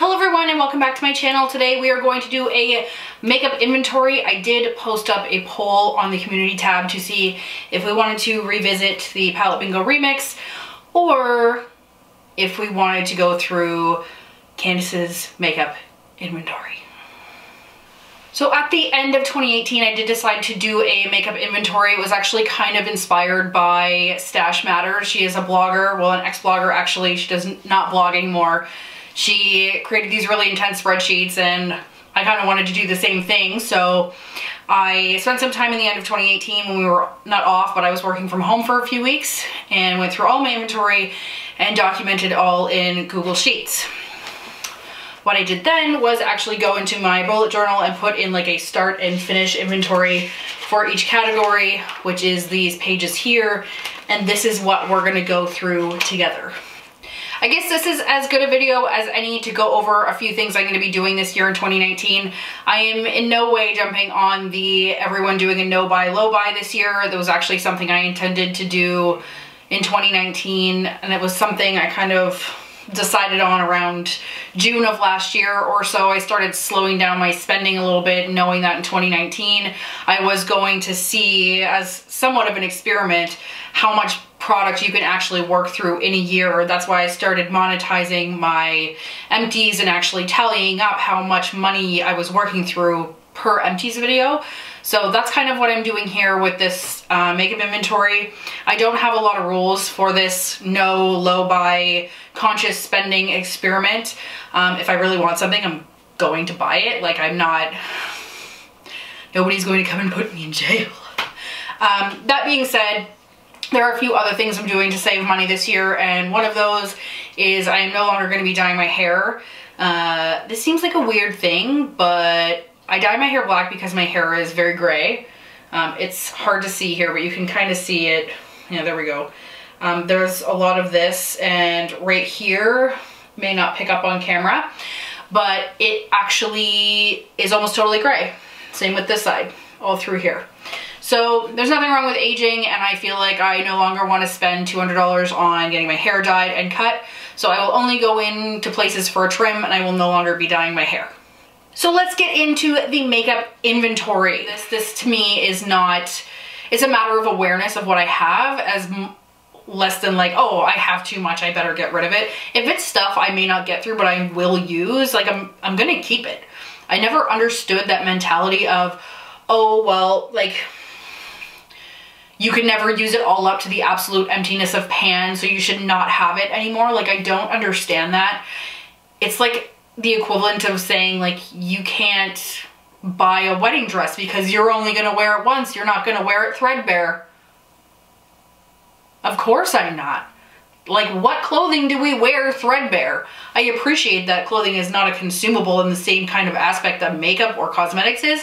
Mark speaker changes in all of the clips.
Speaker 1: Hello everyone and welcome back to my channel. Today we are going to do a makeup inventory. I did post up a poll on the community tab to see if we wanted to revisit the Palette Bingo remix or if we wanted to go through Candace's makeup inventory. So at the end of 2018, I did decide to do a makeup inventory. It was actually kind of inspired by Stash Matters. She is a blogger, well, an ex-blogger actually. She does not blog anymore. She created these really intense spreadsheets and I kind of wanted to do the same thing. So I spent some time in the end of 2018 when we were not off, but I was working from home for a few weeks and went through all my inventory and documented all in Google Sheets. What I did then was actually go into my bullet journal and put in like a start and finish inventory for each category, which is these pages here. And this is what we're gonna go through together. I guess this is as good a video as any to go over a few things I'm going to be doing this year in 2019. I am in no way jumping on the everyone doing a no buy, low buy this year. That was actually something I intended to do in 2019, and it was something I kind of decided on around June of last year or so. I started slowing down my spending a little bit, knowing that in 2019 I was going to see, as somewhat of an experiment, how much product you can actually work through in a year. That's why I started monetizing my empties and actually tallying up how much money I was working through per empties video. So that's kind of what I'm doing here with this makeup inventory. I don't have a lot of rules for this no low buy conscious spending experiment. If I really want something, I'm going to buy it. Like, I'm not, nobody's going to come and put me in jail. That being said, there are a few other things I'm doing to save money this year, and one of those is I am no longer going to be dyeing my hair. This seems like a weird thing, but I dye my hair black because my hair is very gray. It's hard to see here, but you can kind of see it. Yeah, there we go. There's a lot of this, and right here may not pick up on camera, but it actually is almost totally gray. Same with this side, all through here. So there's nothing wrong with aging, and I feel like I no longer want to spend $200 on getting my hair dyed and cut. So I will only go into places for a trim, and I will no longer be dyeing my hair. So let's get into the makeup inventory. This to me is not, it's a matter of awareness of what I have, as less than like, oh, I have too much, I better get rid of it. If it's stuff I may not get through but I will use, like I'm gonna keep it. I never understood that mentality of, oh, well, like, you can never use it all up to the absolute emptiness of pan, so you should not have it anymore. Like, I don't understand that. It's like the equivalent of saying, like, you can't buy a wedding dress because you're only gonna wear it once. You're not gonna wear it threadbare. Of course I'm not. Like, what clothing do we wear threadbare? I appreciate that clothing is not a consumable in the same kind of aspect that makeup or cosmetics is,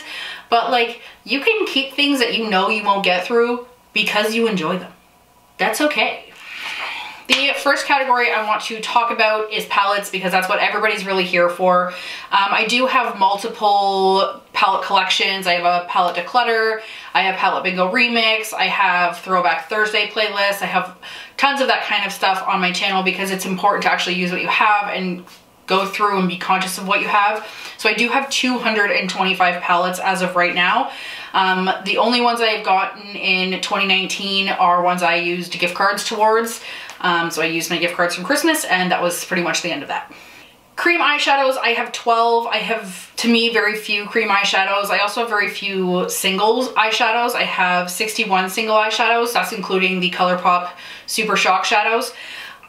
Speaker 1: but like, you can keep things that you know you won't get through because you enjoy them. That's okay. The first category I want to talk about is palettes, because that's what everybody's really here for. I do have multiple palette collections. I have a palette declutter, I have Palette Bingo Remix, I have Throwback Thursday playlist, I have tons of that kind of stuff on my channel because it's important to actually use what you have and go through and be conscious of what you have. So I do have 225 palettes as of right now. The only ones I've gotten in 2019 are ones I used gift cards towards. So I used my gift cards from Christmas, and that was pretty much the end of that. Cream eyeshadows, I have 12. I have, to me, very few cream eyeshadows. I also have very few singles eyeshadows. I have 61 single eyeshadows. That's including the ColourPop Super Shock shadows.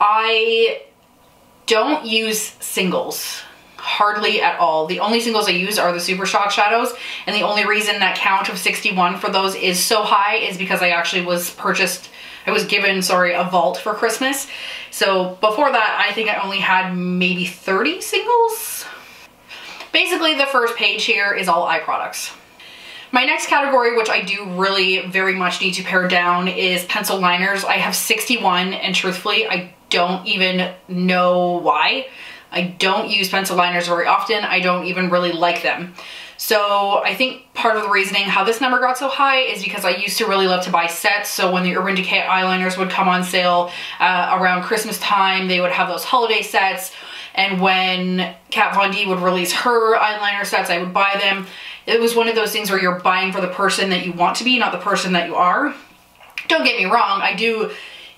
Speaker 1: I don't use singles hardly at all. The only singles I use are the Super Shock shadows, and the only reason that count of 61 for those is so high is because I actually was given, sorry, a vault for Christmas. So before that, I think I only had maybe 30 singles. Basically, the first page here is all eye products. My next category, which I do really very much need to pare down, is pencil liners. I have 61, and truthfully, I don't even know why. I don't use pencil liners very often. I don't even really like them. So I think part of the reasoning how this number got so high is because I used to really love to buy sets. So when the Urban Decay eyeliners would come on sale around Christmas time, they would have those holiday sets. And when Kat Von D would release her eyeliner sets, I would buy them. It was one of those things where you're buying for the person that you want to be, not the person that you are. Don't get me wrong, I do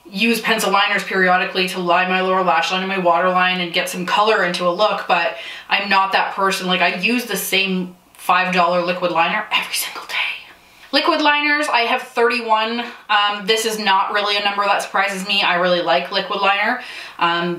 Speaker 1: use pencil liners periodically to line my lower lash line and my waterline and get some color into a look, but I'm not that person. Like, I use the same $5 liquid liner every single day. Liquid liners, I have 31. This is not really a number that surprises me. I really like liquid liner.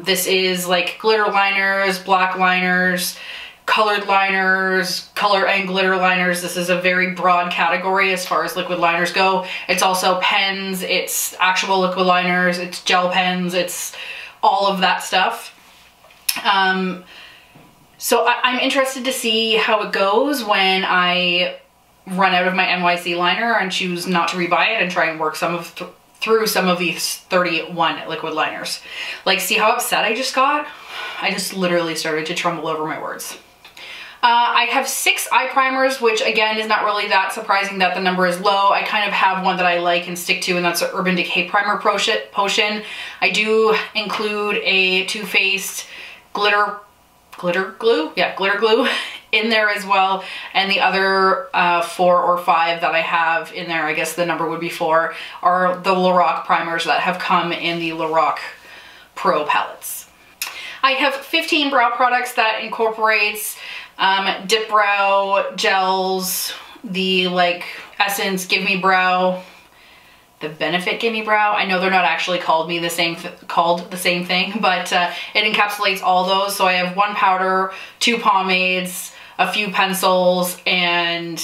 Speaker 1: This is like glitter liners, black liners, colored liners, color and glitter liners. This is a very broad category as far as liquid liners go. It's also pens, it's actual liquid liners, it's gel pens, it's all of that stuff. So I'm interested to see how it goes when I run out of my NYC liner and choose not to rebuy it and try and work through some of these 31 liquid liners. Like, see how upset I just got? I just literally started to tremble over my words. I have 6 eye primers, which again is not really that surprising that the number is low. I kind of have one that I like and stick to, and that's an Urban Decay Primer Potion. I do include a Too Faced glitter glue in there as well, and the other 4 or 5 that I have in there, I guess the number would be 4, are the Lorac primers that have come in the Lorac Pro palettes. I have 15 brow products that incorporates Dip Brow gels, the like Essence Give Me Brow, the Benefit Give Me Brow. I know they're not actually called the same thing, but it encapsulates all those. So I have 1 powder, 2 pomades, a few pencils, and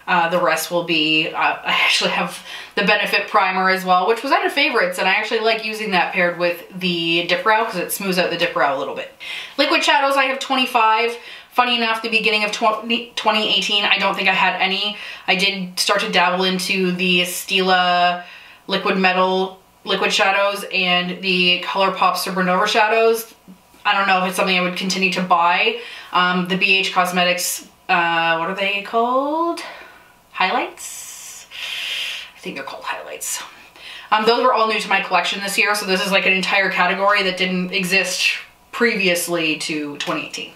Speaker 1: the rest will be, I actually have the Benefit primer as well, which was out of favorites, and I actually like using that paired with the Dip Brow because it smooths out the dip brow a little bit. Liquid shadows, I have 25. Funny enough, the beginning of 2018, I don't think I had any. I did start to dabble into the Stila Liquid Metal liquid shadows and the ColourPop Supernova shadows. I don't know if it's something I would continue to buy. The BH Cosmetics, what are they called? Highlights? I think they're called highlights. Those were all new to my collection this year, so this is like an entire category that didn't exist previously to 2018.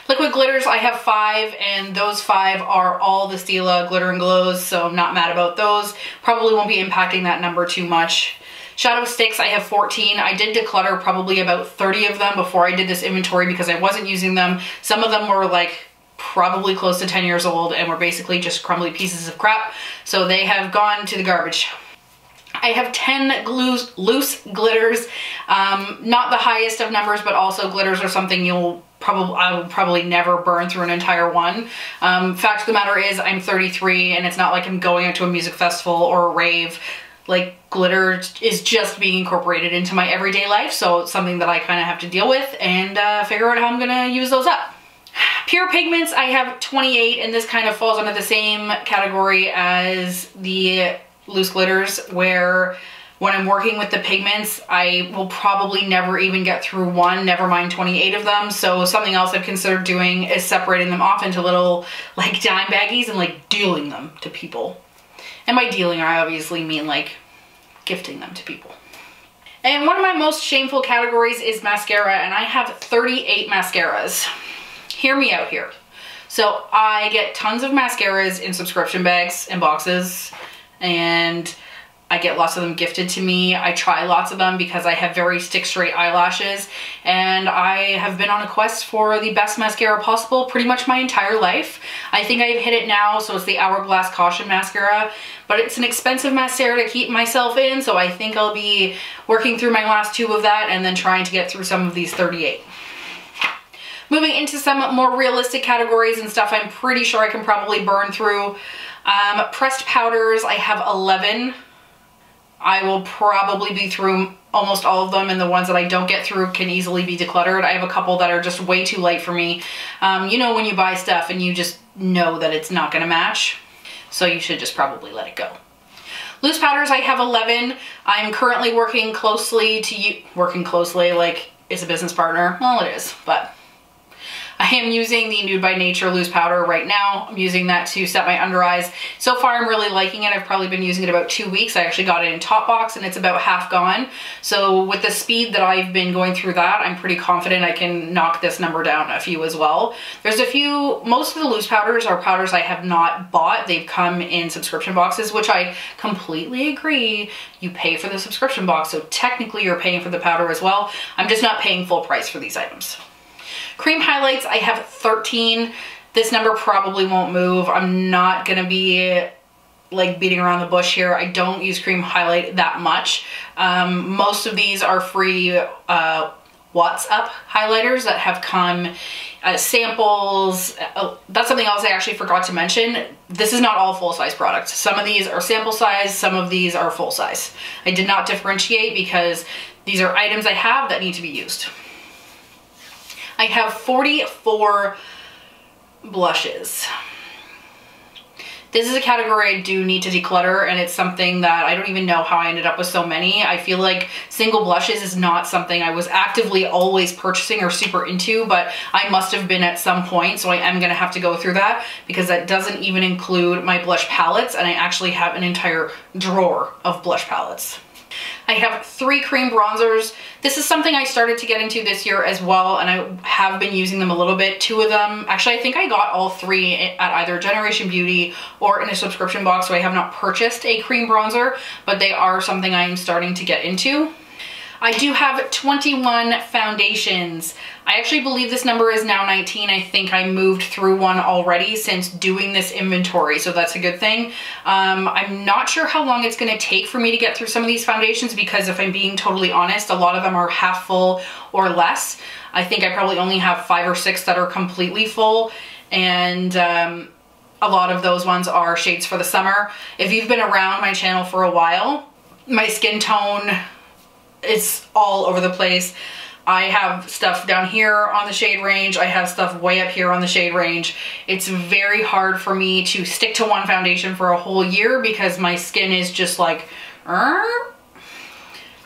Speaker 1: Liquid glitters, I have 5, and those 5 are all the Stila Glitter and Glows, so I'm not mad about those. Probably won't be impacting that number too much. Shadow sticks, I have 14. I did declutter probably about 30 of them before I did this inventory because I wasn't using them. Some of them were like probably close to 10 years old and were basically just crumbly pieces of crap, so they have gone to the garbage. I have 10 loose glitters, not the highest of numbers, but also glitters are something I will probably never burn through an entire one. Fact of the matter is I'm 33 and it's not like I'm going out to a music festival or a rave. Like, glitter is just being incorporated into my everyday life, so it's something that I kind of have to deal with and figure out how I'm gonna use those up. Pure pigments, I have 28, and this kind of falls under the same category as the loose glitters, where when I'm working with the pigments, I will probably never even get through one, never mind 28 of them. So something else I've considered doing is separating them off into little like dime baggies and like dealing them to people. And by dealing, I obviously mean like gifting them to people. And one of my most shameful categories is mascara, and I have 38 mascaras. Hear me out here. So I get tons of mascaras in subscription bags and boxes, and I get lots of them gifted to me. I try lots of them because I have very stick straight eyelashes, and I have been on a quest for the best mascara possible pretty much my entire life. I think I've hit it now, so it's the Hourglass Caution Mascara, but it's an expensive mascara to keep myself in, so I think I'll be working through my last 2 of that and then trying to get through some of these 38. Moving into some more realistic categories and stuff I'm pretty sure I can probably burn through. Pressed powders, I have 11. I will probably be through almost all of them, and the ones that I don't get through can easily be decluttered. I have a couple that are just way too light for me. You know when you buy stuff and you just know that it's not gonna match, so you should just probably let it go. Loose powders, I have 11. I'm currently working closely like it's a business partner. Well, it is, but I am using the Nude by Nature loose powder right now. I'm using that to set my under eyes. So far I'm really liking it. I've probably been using it about 2 weeks. I actually got it in top box and it's about half gone. So with the speed that I've been going through that, I'm pretty confident I can knock this number down a few as well. There's a few, most of the loose powders are powders I have not bought. They've come in subscription boxes, which I completely agree. You pay for the subscription box, so technically you're paying for the powder as well. I'm just not paying full price for these items. Cream highlights, I have 13. This number probably won't move. I'm not gonna be like beating around the bush here. I don't use cream highlight that much. Most of these are free What's Up highlighters that have come as samples. That's something else I actually forgot to mention. This is not all full-size products. Some of these are sample size, some of these are full size. I did not differentiate because these are items I have that need to be used. I have 44 blushes. This is a category I do need to declutter, and it's something that I don't even know how I ended up with so many. I feel like single blushes is not something I was actively always purchasing or super into, but I must have been at some point, so I am gonna have to go through that because that doesn't even include my blush palettes, and I actually have an entire drawer of blush palettes. I have 3 cream bronzers. This is something I started to get into this year as well, and I have been using them a little bit. 2 of them, actually I think I got all 3 at either Generation Beauty or in a subscription box, so I have not purchased a cream bronzer, but they are something I am starting to get into. I do have 21 foundations. I actually believe this number is now 19. I think I moved through one already since doing this inventory, so that's a good thing. I'm not sure how long it's gonna take for me to get through some of these foundations because if I'm being totally honest, a lot of them are half full or less. I think I probably only have 5 or 6 that are completely full, and a lot of those ones are shades for the summer. If you've been around my channel for a while, my skin tone, it's all over the place. I have stuff down here on the shade range. I have stuff way up here on the shade range. It's very hard for me to stick to one foundation for a whole year because my skin is just like, I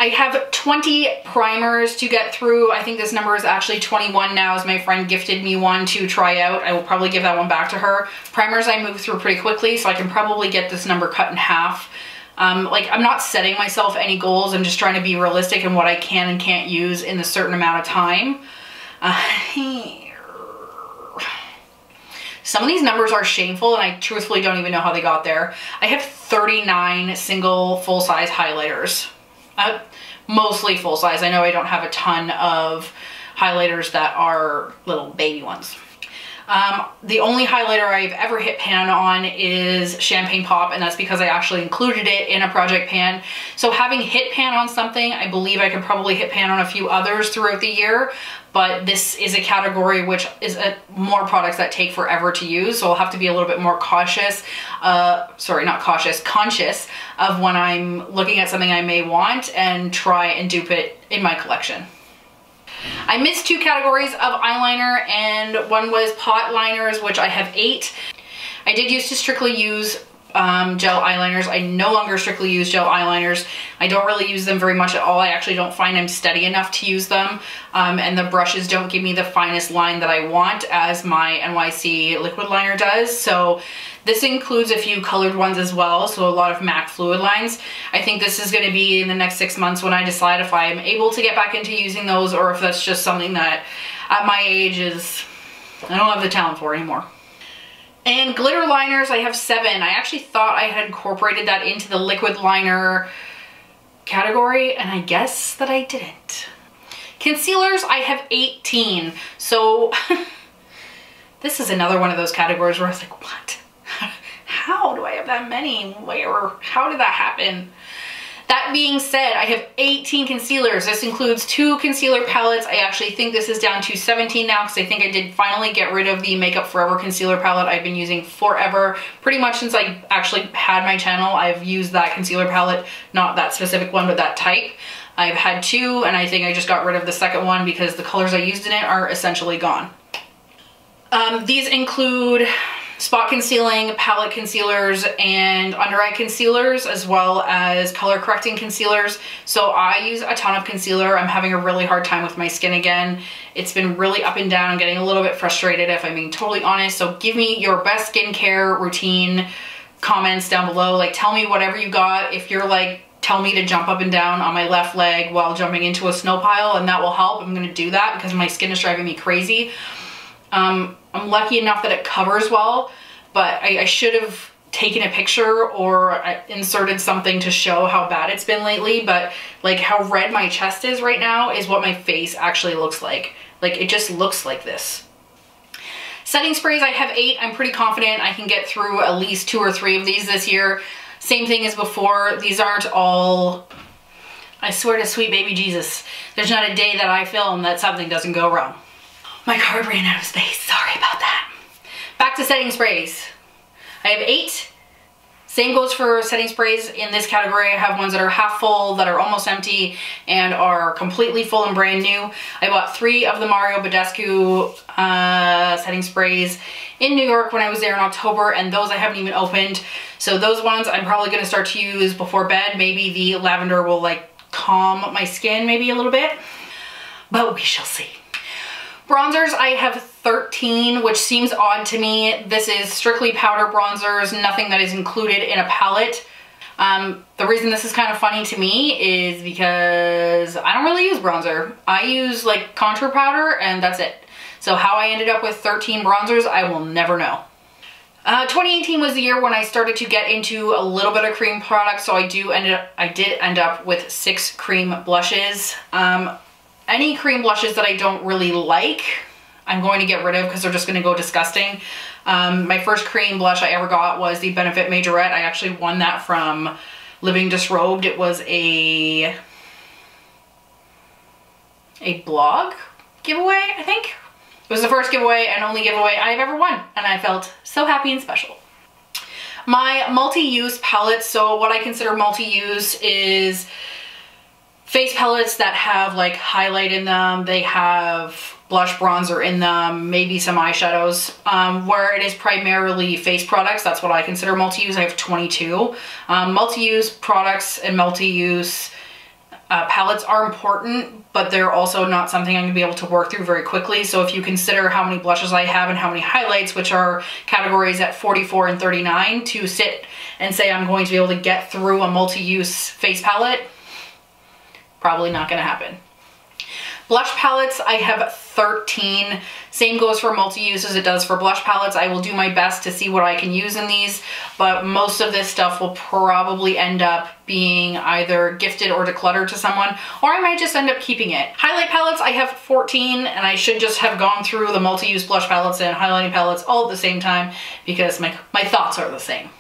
Speaker 1: have 20 primers to get through. I think this number is actually 21 now as my friend gifted me one to try out. I will probably give that one back to her. Primers I move through pretty quickly, so I can probably get this number cut in half. Like I'm not setting myself any goals. I'm just trying to be realistic in what I can and can't use in a certain amount of time. Some of these numbers are shameful and I truthfully don't even know how they got there. I have 39 single full-size highlighters. Mostly full-size. I know I don't have a ton of highlighters that are little baby ones. The only highlighter I've ever hit pan on is Champagne Pop, and that's because I actually included it in a project pan. So having hit pan on something, I believe I could probably hit pan on a few others throughout the year, but this is a category which is more products that take forever to use, so I'll have to be a little bit more cautious, sorry, not cautious, conscious of when I'm looking at something I may want and try and dupe it in my collection. I missed 2 categories of eyeliner, and one was pot liners, which I have 8. I did used to strictly use gel eyeliners. I no longer strictly use gel eyeliners. I don't really use them very much at all. I actually don't find I'm steady enough to use them, and the brushes don't give me the finest line that I want as my NYC liquid liner does. So this includes a few colored ones as well, so a lot of MAC fluid lines. I think this is going to be in the next 6 months when I decide if I'm able to get back into using those or if that's just something that at my age I don't have the talent for anymore. And glitter liners, I have 7. I actually thought I had incorporated that into the liquid liner category, and I guess that I didn't. Concealers, I have 18. So this is another one of those categories where I was like, what? How do I have that many? Where? How did that happen? That being said, I have 18 concealers. This includes 2 concealer palettes. I actually think this is down to 17 now because I think I did finally get rid of the Makeup Forever concealer palette I've been using forever. Pretty much since I actually had my channel, I've used that concealer palette, not that specific one, but that type. I've had 2, and I think I just got rid of the second one because the colors I used in it are essentially gone. These include spot concealing, palette concealers, and under eye concealers, as well as color correcting concealers. So I use a ton of concealer. I'm having a really hard time with my skin again. It's been really up and down. I'm getting a little bit frustrated, if I'm being totally honest. So give me your best skincare routine comments down below. Like, tell me whatever you got. If you're like, tell me to jump up and down on my left leg while jumping into a snow pile, and that will help, I'm gonna do that because my skin is driving me crazy. I'm lucky enough that it covers well, but I should have taken a picture or inserted something to show how bad it's been lately, but like how red my chest is right now is what my face actually looks like. Like, it just looks like this. Setting sprays, I have 8. I'm pretty confident I can get through at least 2 or 3 of these this year. Same thing as before. These aren't all, I swear to sweet baby Jesus, there's not a day that I film that something doesn't go wrong. My card ran out of space, sorry about that. Back to setting sprays. I have 8. Same goes for setting sprays in this category. I have ones that are half full, that are almost empty, and are completely full and brand new. I bought 3 of the Mario Badescu setting sprays in New York when I was there in October, and those I haven't even opened. So those ones I'm probably gonna start to use before bed. Maybe the lavender will like calm my skin maybe a little bit, but we shall see. Bronzers, I have 13, which seems odd to me. This is strictly powder bronzers, nothing that is included in a palette. The reason this is kind of funny to me is because I don't really use bronzer. I use like contour powder and that's it. So how I ended up with 13 bronzers, I will never know. 2018 was the year when I started to get into a little bit of cream products, so I did end up with 6 cream blushes. Any cream blushes that I don't really like, I'm going to get rid of because they're just going to go disgusting. My first cream blush I ever got was the Benefit Majorette. I actually won that from Living Disrobed. It was a blog giveaway, I think. It was the first giveaway and only giveaway I've ever won, and I felt so happy and special. My multi-use palettes, so what I consider multi-use is face palettes that have like highlight in them, they have blush bronzer in them, maybe some eyeshadows. Where it is primarily face products, that's what I consider multi-use. I have 22. Multi-use products and multi-use palettes are important, but they're also not something I'm gonna be able to work through very quickly. So if you consider how many blushes I have and how many highlights, which are categories at 44 and 39, to sit and say I'm going to be able to get through a multi-use face palette, probably not gonna happen. Blush palettes, I have 13. Same goes for multi-use as it does for blush palettes. I will do my best to see what I can use in these, but most of this stuff will probably end up being either gifted or decluttered to someone, or I might just end up keeping it. Highlight palettes, I have 14, and I should just have gone through the multi-use blush palettes and highlighting palettes all at the same time because my thoughts are the same.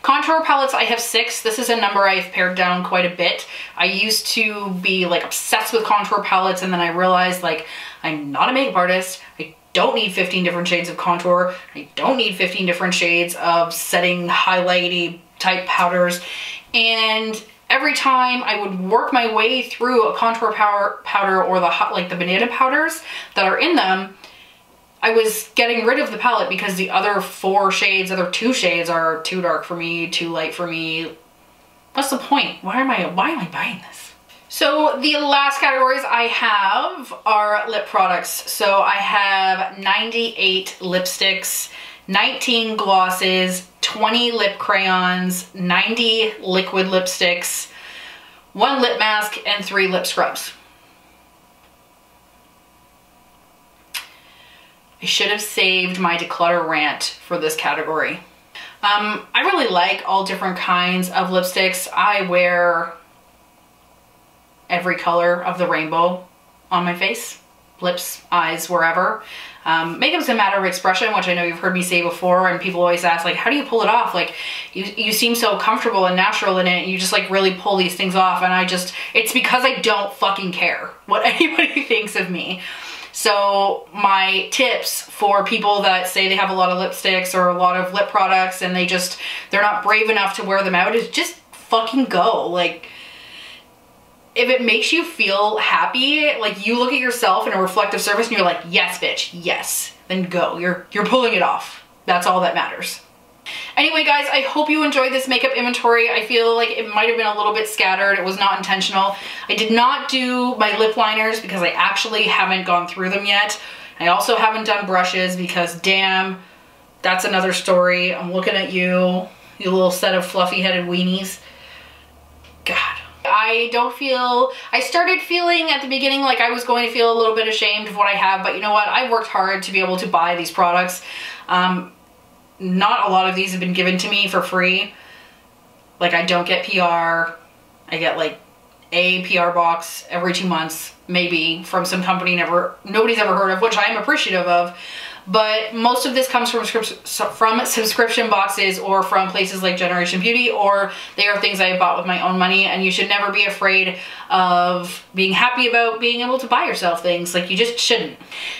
Speaker 1: Contour palettes, I have 6. This is a number I've pared down quite a bit. I used to be like obsessed with contour palettes, and then I realized like I'm not a makeup artist. I don't need 15 different shades of contour. I don't need 15 different shades of setting highlighty type powders. And every time I would work my way through a contour powder or the banana powders that are in them, I was getting rid of the palette because the other 2 shades are too dark for me, too light for me. What's the point? Why am I buying this? So the last categories I have are lip products. So I have 98 lipsticks, 19 glosses, 20 lip crayons, 90 liquid lipsticks, 1 lip mask, and 3 lip scrubs. I should have saved my declutter rant for this category. I really like all different kinds of lipsticks. I wear every color of the rainbow on my face, lips, eyes, wherever. Makeup's a matter of expression, which I know you've heard me say before, and people always ask, like, how do you pull it off? Like, you seem so comfortable and natural in it, and you just like really pull these things off, and it's because I don't fucking care what anybody thinks of me. So my tips for people that say they have a lot of lipsticks or a lot of lip products and they're not brave enough to wear them out is just fucking go. Like, if it makes you feel happy, like you look at yourself in a reflective surface and you're like, yes, bitch, yes, then go. You're pulling it off. That's all that matters. Anyway guys, I hope you enjoyed this makeup inventory. I feel like it might have been a little bit scattered. It was not intentional. I did not do my lip liners because I actually haven't gone through them yet. I also haven't done brushes because damn, that's another story. I'm looking at you, you little set of fluffy headed weenies. God. I started feeling at the beginning like I was going to feel a little bit ashamed of what I have, but you know what? I've worked hard to be able to buy these products. Not a lot of these have been given to me for free. Like I don't get PR. I get like a PR box every 2 months, maybe, from some company nobody's ever heard of, which I am appreciative of. But most of this comes from subscription boxes or from places like Generation Beauty, or they are things I bought with my own money, and you should never be afraid of being happy about being able to buy yourself things. Like, you just shouldn't.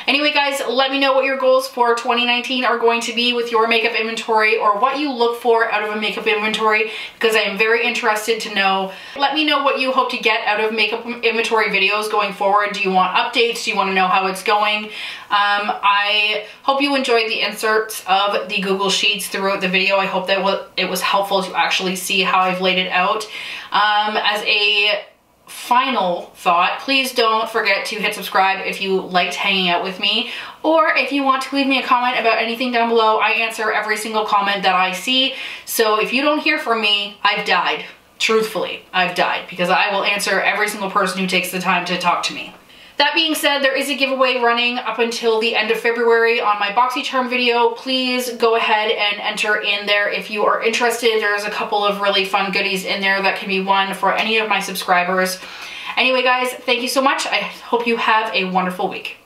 Speaker 1: Anyway guys, let me know what your goals for 2019 are going to be with your makeup inventory, or what you look for out of a makeup inventory, because I am very interested to know. Let me know what you hope to get out of makeup inventory videos going forward. Do you want updates? Do you want to know how it's going? I hope you enjoyed the inserts of the Google Sheets throughout the video. I hope that it was helpful to actually see how I've laid it out. As a final thought, please don't forget to hit subscribe if you liked hanging out with me, or if you want to leave me a comment about anything down below. I answer every single comment that I see, so if you don't hear from me, I've died. Truthfully, I've died, because I will answer every single person who takes the time to talk to me. That being said, there is a giveaway running up until the end of February on my BoxyCharm video. Please go ahead and enter in there if you are interested. There's a couple of really fun goodies in there that can be won for any of my subscribers. Anyway guys, thank you so much. I hope you have a wonderful week.